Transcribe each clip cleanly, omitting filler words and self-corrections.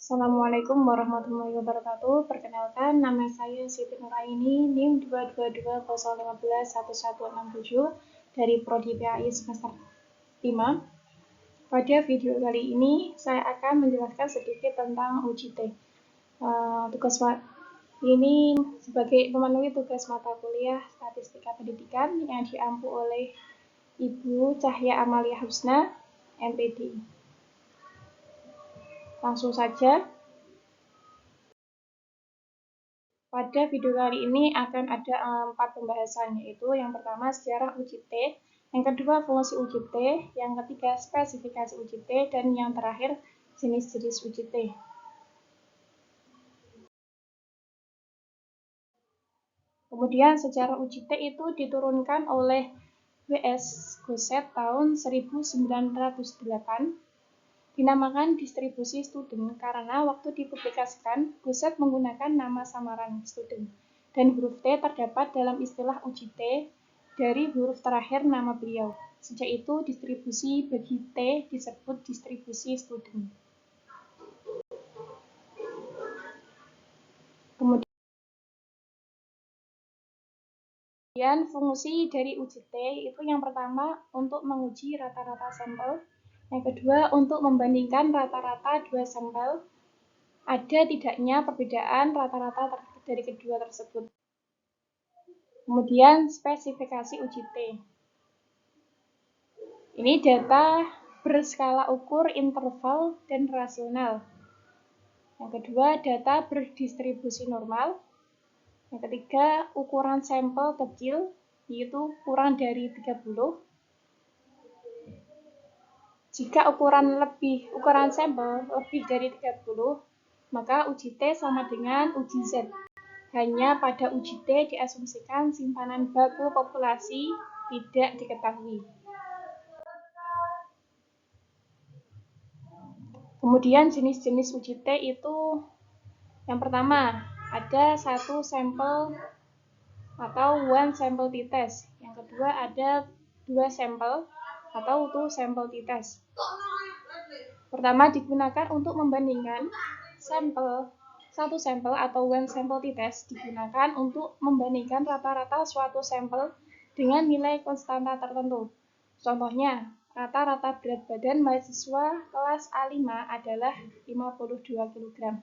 Assalamualaikum warahmatullahi wabarakatuh. Perkenalkan, nama saya Siti Nuraini, NIM 222011167 dari Prodi PAI semester 5. Pada video kali ini, saya akan menjelaskan sedikit tentang UJT. Ini sebagai memenuhi tugas mata kuliah Statistika Pendidikan yang diampu oleh Ibu Cahya Amalia Husna, MPD. Langsung saja. Pada video kali ini akan ada 4 pembahasan, yaitu yang pertama sejarah UJT, yang kedua fungsi UJT, yang ketiga spesifikasi UJT, dan yang terakhir jenis-jenis UJT. Kemudian sejarah UJT itu diturunkan oleh W.S. Goset tahun 1908. Dinamakan distribusi student karena waktu dipublikasikan, Goset menggunakan nama samaran student, dan huruf T terdapat dalam istilah UJT dari huruf terakhir nama beliau. Sejak itu, distribusi bagi T disebut distribusi student. Kemudian fungsi dari UJT itu yang pertama untuk menguji rata-rata sampel, yang kedua untuk membandingkan rata-rata dua sampel, ada tidaknya perbedaan rata-rata dari kedua tersebut. Kemudian spesifikasi UJT. Ini data berskala ukur interval dan rasional. Yang kedua, data berdistribusi normal. Yang ketiga, ukuran sampel kecil, yaitu kurang dari 30. Jika ukuran sampel lebih dari 30, maka UJT sama dengan uji Z. Hanya pada UJT diasumsikan simpanan baku populasi tidak diketahui. Kemudian jenis-jenis UJT itu yang pertama ada satu sampel atau one sample t-test. Yang kedua ada dua sampel atau two sample t-test. Pertama digunakan untuk membandingkan satu sampel atau one sample t-test digunakan untuk membandingkan rata-rata suatu sampel dengan nilai konstanta tertentu. Contohnya, rata-rata berat badan mahasiswa kelas A5 adalah 52 kg.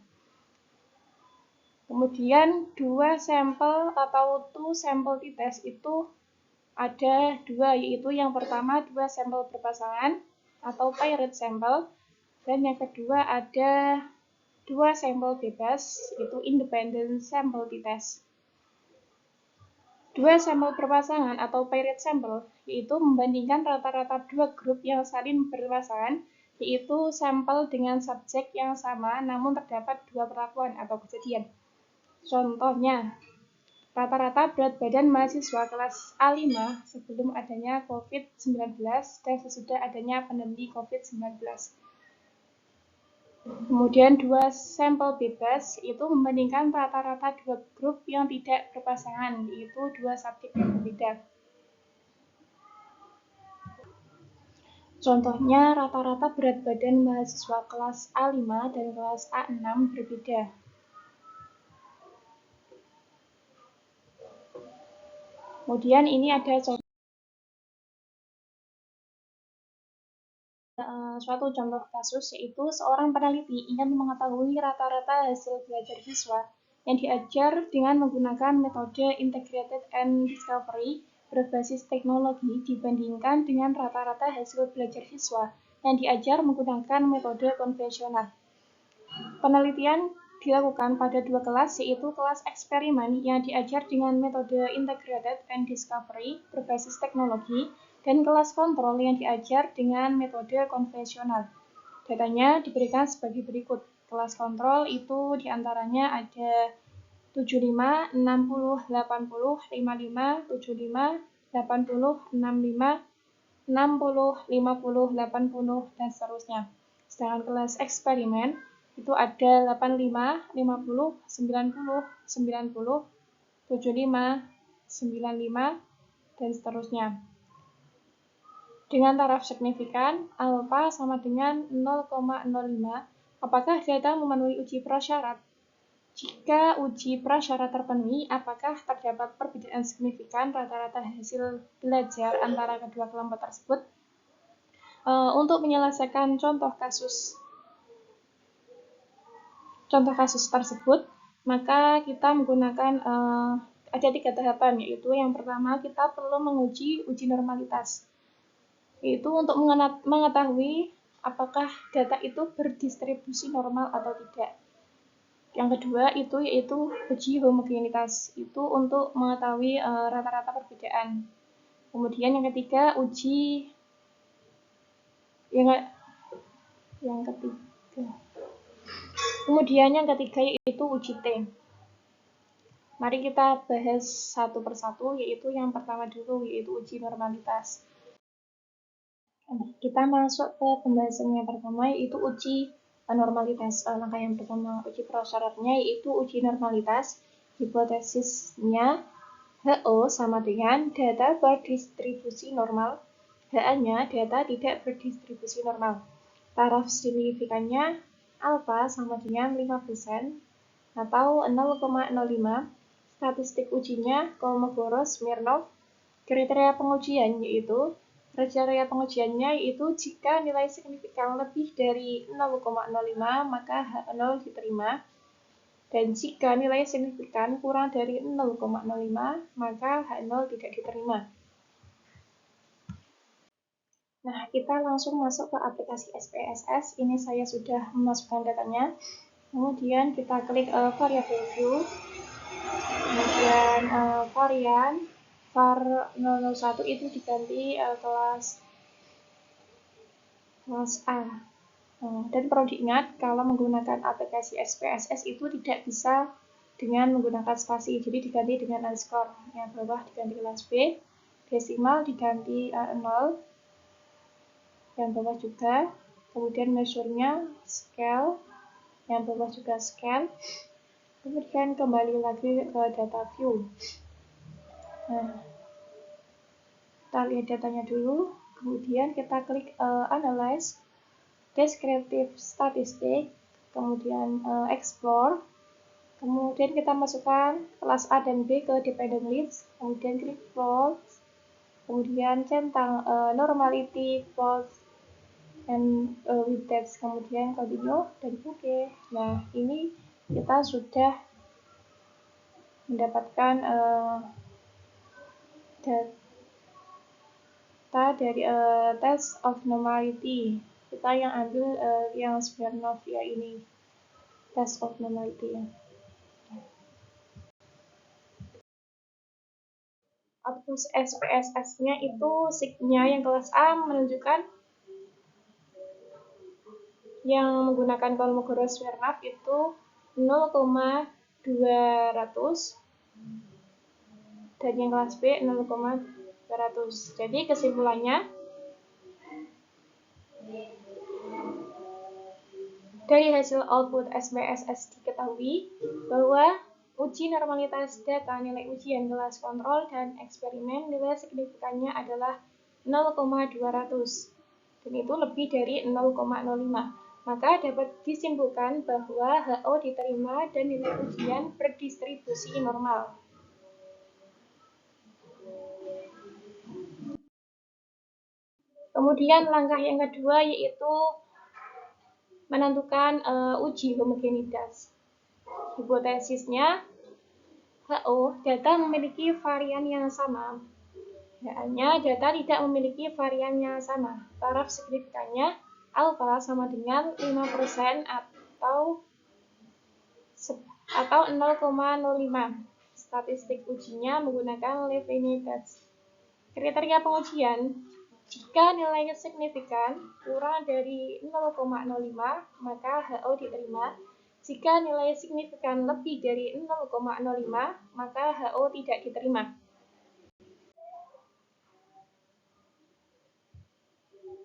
Kemudian dua sampel atau two sample t-test itu ada dua, yaitu yang pertama dua sampel berpasangan atau paired sample, dan yang kedua ada dua sampel bebas, yaitu independent sample t-test. Dua sampel berpasangan atau paired sample yaitu membandingkan rata-rata dua grup yang saling berpasangan, yaitu sampel dengan subjek yang sama namun terdapat dua perlakuan atau kejadian. Contohnya, rata-rata berat badan mahasiswa kelas A5 sebelum adanya COVID-19 dan sesudah adanya pandemi COVID-19. Kemudian dua sampel bebas itu membandingkan rata-rata dua grup yang tidak berpasangan, yaitu dua subjek yang berbeda. Contohnya, rata-rata berat badan mahasiswa kelas A5 dan kelas A6 berbeda. Kemudian ini ada suatu contoh kasus, yaitu seorang peneliti ingin mengetahui rata-rata hasil belajar siswa yang diajar dengan menggunakan metode integrated and discovery berbasis teknologi dibandingkan dengan rata-rata hasil belajar siswa yang diajar menggunakan metode konvensional. Penelitian dilakukan pada dua kelas, yaitu kelas eksperimen yang diajar dengan metode integrated and discovery berbasis teknologi dan kelas kontrol yang diajar dengan metode konvensional. Datanya diberikan sebagai berikut. Kelas kontrol itu diantaranya ada 75, 60, 80, 55, 75, 80, 65, 60, 50, 80, dan seterusnya. Sedangkan kelas eksperimen itu ada 85, 50, 90, 90, 75, 95, dan seterusnya. Dengan taraf signifikan, alfa sama dengan 0,05 Apakah data memenuhi uji prasyarat? Jika uji prasyarat terpenuhi, apakah terdapat perbedaan signifikan rata-rata hasil belajar antara kedua kelompok tersebut? Untuk menyelesaikan contoh kasus tersebut, maka kita menggunakan ada 3 tahapan, yaitu yang pertama kita perlu menguji uji normalitas, yaitu untuk mengetahui apakah data itu berdistribusi normal atau tidak. Yang kedua itu yaitu uji homogenitas, itu untuk mengetahui rata-rata perbedaan. Kemudian yang ketiga Kemudian yang ketiga yaitu uji T. Mari kita bahas satu persatu, yaitu yang pertama dulu, yaitu uji normalitas. Kita masuk ke pembahasan yang pertama, yaitu uji normalitas. Langkah yang pertama, uji prasyaratnya yaitu uji normalitas. Hipotesisnya HO sama dengan data berdistribusi normal, HA-nya data tidak berdistribusi normal. Taraf signifikannya alfa sama dengan 5% atau 0,05. Statistik ujinya Kolmogorov-Smirnov. Kriteria pengujian yaitu jika nilai signifikan lebih dari 0,05 maka H0 diterima, dan jika nilai signifikan kurang dari 0,05 maka H0 tidak diterima. Nah, kita langsung masuk ke aplikasi SPSS. Ini saya sudah memasukkan datanya. Kemudian kita klik variable view, kemudian varian var 001 itu diganti kelas A. Dan perlu diingat, kalau menggunakan aplikasi SPSS itu tidak bisa dengan menggunakan spasi, jadi diganti dengan underscore. Yang bawah diganti kelas B, desimal diganti 0, yang bawah juga. Kemudian measure-nya scale, yang bawah juga scale. Kemudian kembali lagi ke data view. Nah, kita lihat datanya dulu, kemudian kita klik analyze, descriptive statistik, kemudian explore, kemudian kita masukkan kelas A dan B ke dependent list, kemudian klik false, kemudian centang normality false and with text, kemudian continue dan oke. Nah, ini kita sudah mendapatkan data dari test of normality. Kita yang ambil yang Smirnov ya, ini test of normality ya. Output SPSS-nya itu signya yang kelas A menunjukkan yang menggunakan Kolmogorov-Smirnov itu 0,200 dan yang kelas B 0,200. Jadi kesimpulannya, dari hasil output SPSS diketahui bahwa uji normalitas data nilai ujian kelas kontrol dan eksperimen nilai signifikannya adalah 0,200 dan itu lebih dari 0,05. Maka dapat disimpulkan bahwa HO diterima dan nilai ujian berdistribusi normal. Kemudian langkah yang kedua yaitu menentukan uji homogenitas. Hipotesisnya HO data memiliki varian yang sama. Hanya data tidak memiliki varian yang sama. Taraf signifikannya alfa sama dengan 5% atau 0,05. Statistik ujinya menggunakan Levene test. Kriteria pengujian, jika nilainya signifikan kurang dari 0,05 maka HO diterima. Jika nilai signifikan lebih dari 0,05 maka HO tidak diterima.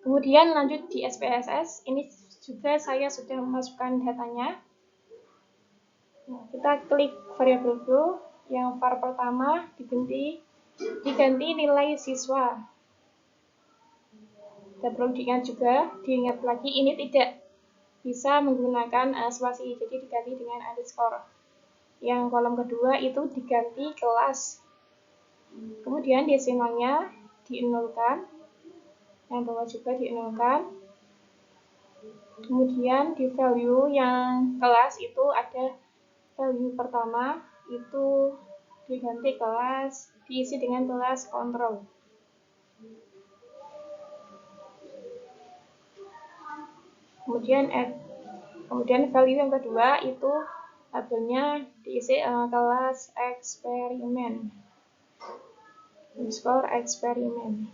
Kemudian lanjut di SPSS, ini juga saya sudah memasukkan datanya. Nah, kita klik variable view, yang var pertama diganti nilai siswa. Dan perlu diingat lagi, ini tidak bisa menggunakan spasi, jadi diganti dengan underscore. Yang kolom kedua itu diganti kelas. Kemudian desimalnya dienolkan, yang bawah juga dienolkan. Kemudian di value yang kelas itu ada value pertama itu diganti kelas, diisi dengan kelas kontrol. Kemudian value yang kedua itu labelnya diisi kelas eksperimen, underscore eksperimen.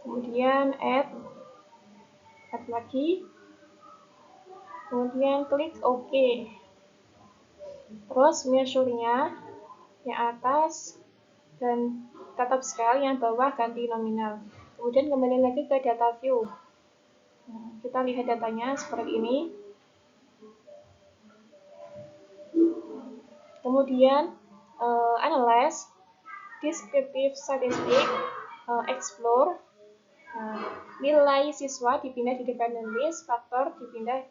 Kemudian add lagi, kemudian klik OK. Terus measure-nya yang atas dan tetap scale, yang bawah ganti nominal. Kemudian kembali lagi ke data view. Nah, kita lihat datanya seperti ini. Kemudian analyze, descriptive statistic, explore. Nilai siswa dipindah di dependent list, faktor dipindah,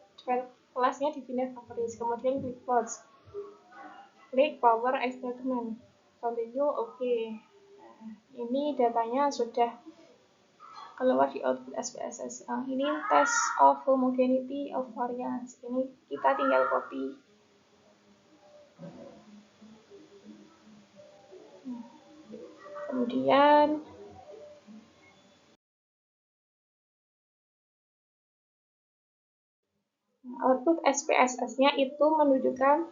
kelasnya dipindah faktor list. Kemudian klik close, klik power experiment, continue, oke. Ini datanya sudah keluar di output SPSS. Ini test of homogeneity of variance. Ini kita tinggal copy. Kemudian output SPSS-nya itu menunjukkan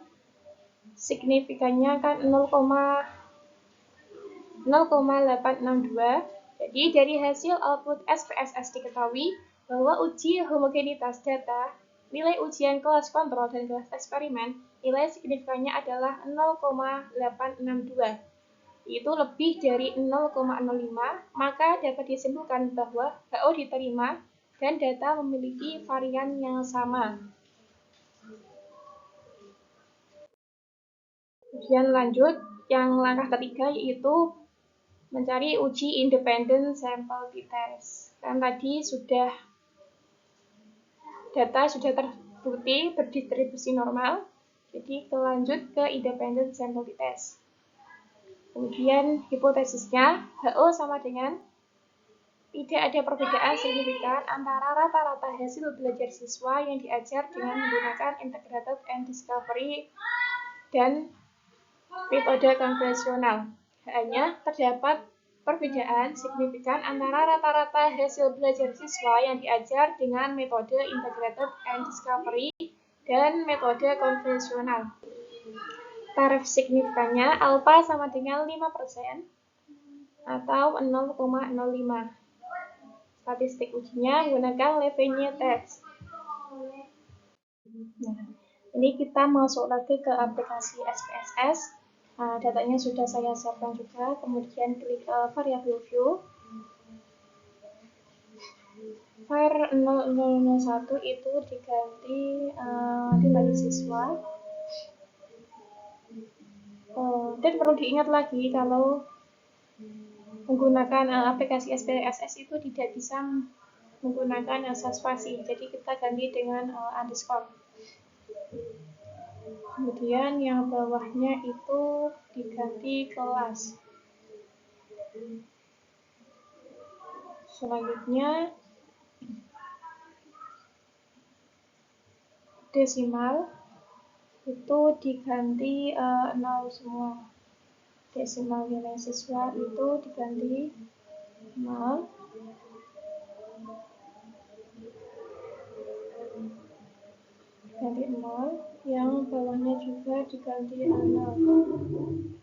signifikannya kan 0,862. Jadi dari hasil output SPSS diketahui bahwa uji homogenitas data, nilai ujian kelas kontrol dan kelas eksperimen, nilai signifikannya adalah 0,862. Itu lebih dari 0,05, maka dapat disimpulkan bahwa HO diterima dan data memiliki varian yang sama. Kemudian lanjut, yang langkah ketiga yaitu mencari uji independent sample t-test. Kan tadi data sudah terbukti berdistribusi normal, jadi lanjut ke independent sample t-test. Kemudian hipotesisnya HO sama dengan tidak ada perbedaan signifikan antara rata-rata hasil belajar siswa yang diajar dengan menggunakan integrated and discovery dan metode konvensional. Hanya terdapat perbedaan signifikan antara rata-rata hasil belajar siswa yang diajar dengan metode integrated and discovery dan metode konvensional. Taraf signifikannya alfa sama dengan 5% atau 0,05. Statistik ujinya menggunakan Levene test. Nah, ini kita masuk lagi ke aplikasi SPSS. Datanya sudah saya siapkan juga. Kemudian klik variable view. Var 0001 itu diganti nilai siswa. Dan perlu diingat lagi kalau menggunakan aplikasi SPSS itu tidak bisa menggunakan spasi, jadi kita ganti dengan underscore. Kemudian yang bawahnya itu diganti kelas. Selanjutnya desimal itu diganti 0 semua. Desimal nilai siswa itu diganti 0. Diganti 0, yang bawahnya juga diganti 0.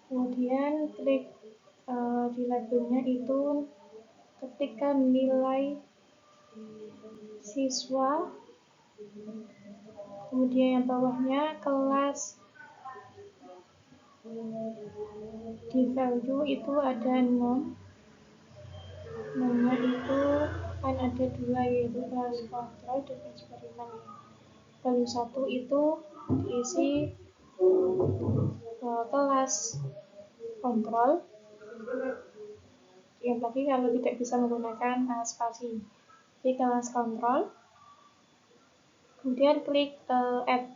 Kemudian klik di labelnya itu ketikkan nilai siswa, kemudian yang bawahnya kelas. Di value itu ada nomnya itu kan ada dua, yaitu kelas kontrol dan eksperimen. Value 1 itu diisi kelas kontrol. Ingat lagi kalau tidak bisa menggunakan spasi. Di kelas kontrol, kemudian klik add.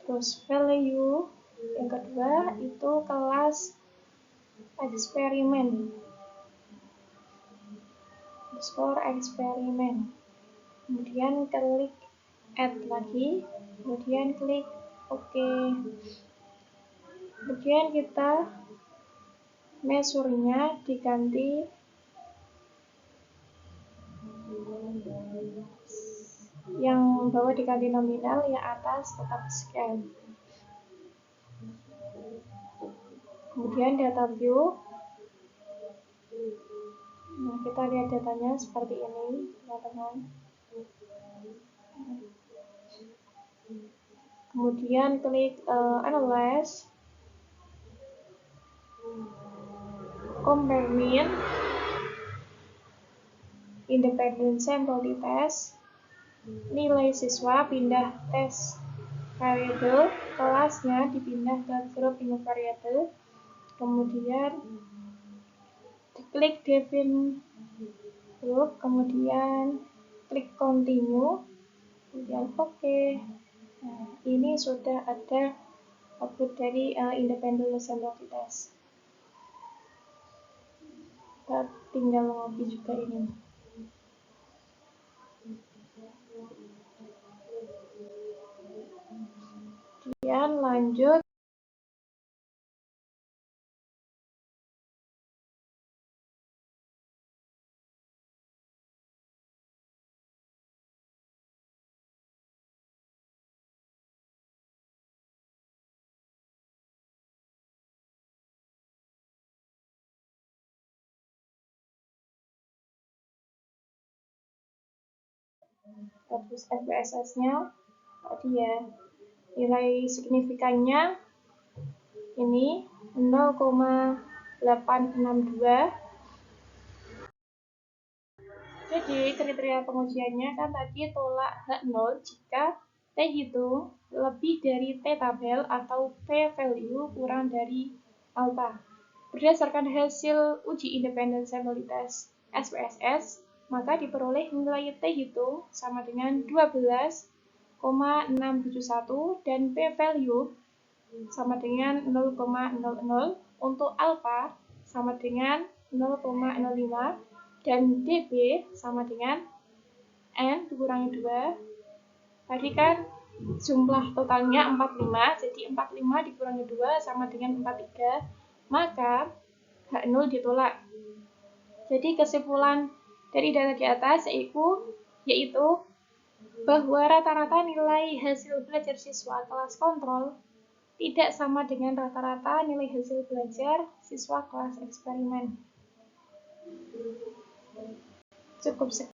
Terus value yang kedua itu kelas eksperimen. Eksperimen. Kemudian klik add lagi, kemudian klik OK. Kemudian kita measure-nya diganti yang bawah diganti nominal, yang atas tetap scale. Kemudian data view. Nah, kita lihat datanya seperti ini, teman-teman. Kemudian klik analyze, compare mean, independent sample test, nilai siswa pindah tes variable, kelasnya dipindah ke grup invariable, kemudian klik define group, kemudian klik continue, kemudian OK. Nah, ini sudah ada output dari independent sample test. Kita tinggal copy juga ini. Kemudian lanjut terus SPSS-nya tadi ya, nilai signifikannya ini 0,862. Jadi kriteria pengujiannya kan tadi tolak H0 jika T hitung lebih dari T tabel atau P value kurang dari alpha. Berdasarkan hasil uji independent sample test SPSS, maka diperoleh nilai T hitung sama dengan 12,671 dan P value sama dengan 0,00, untuk alpha sama dengan 0,05 dan dB sama dengan N dikurangi 2. Tadi kan jumlah totalnya 45, jadi 45 dikurangi 2 sama dengan 43, maka H0 ditolak. Jadi kesimpulan dari data di atas yaitu bahwa rata-rata nilai hasil belajar siswa kelas kontrol tidak sama dengan rata-rata nilai hasil belajar siswa kelas eksperimen. Cukup sekian.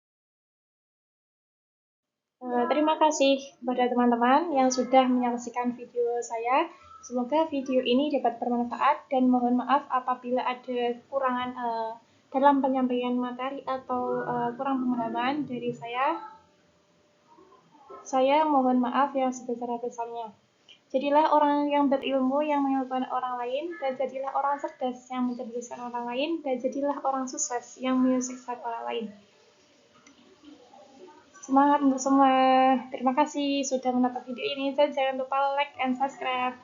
Terima kasih kepada teman-teman yang sudah menyaksikan video saya. Semoga video ini dapat bermanfaat dan mohon maaf apabila ada kekurangan dalam penyampaian materi atau kurang pemahaman dari saya. Saya mohon maaf yang sebesar-besarnya. Jadilah orang yang berilmu yang mengilmukan orang lain, dan jadilah orang cerdas yang mencerdaskan orang lain, dan jadilah orang sukses yang menyukseskan orang lain. Semangat untuk semua. Terima kasih sudah menonton video ini, dan jangan lupa like and subscribe.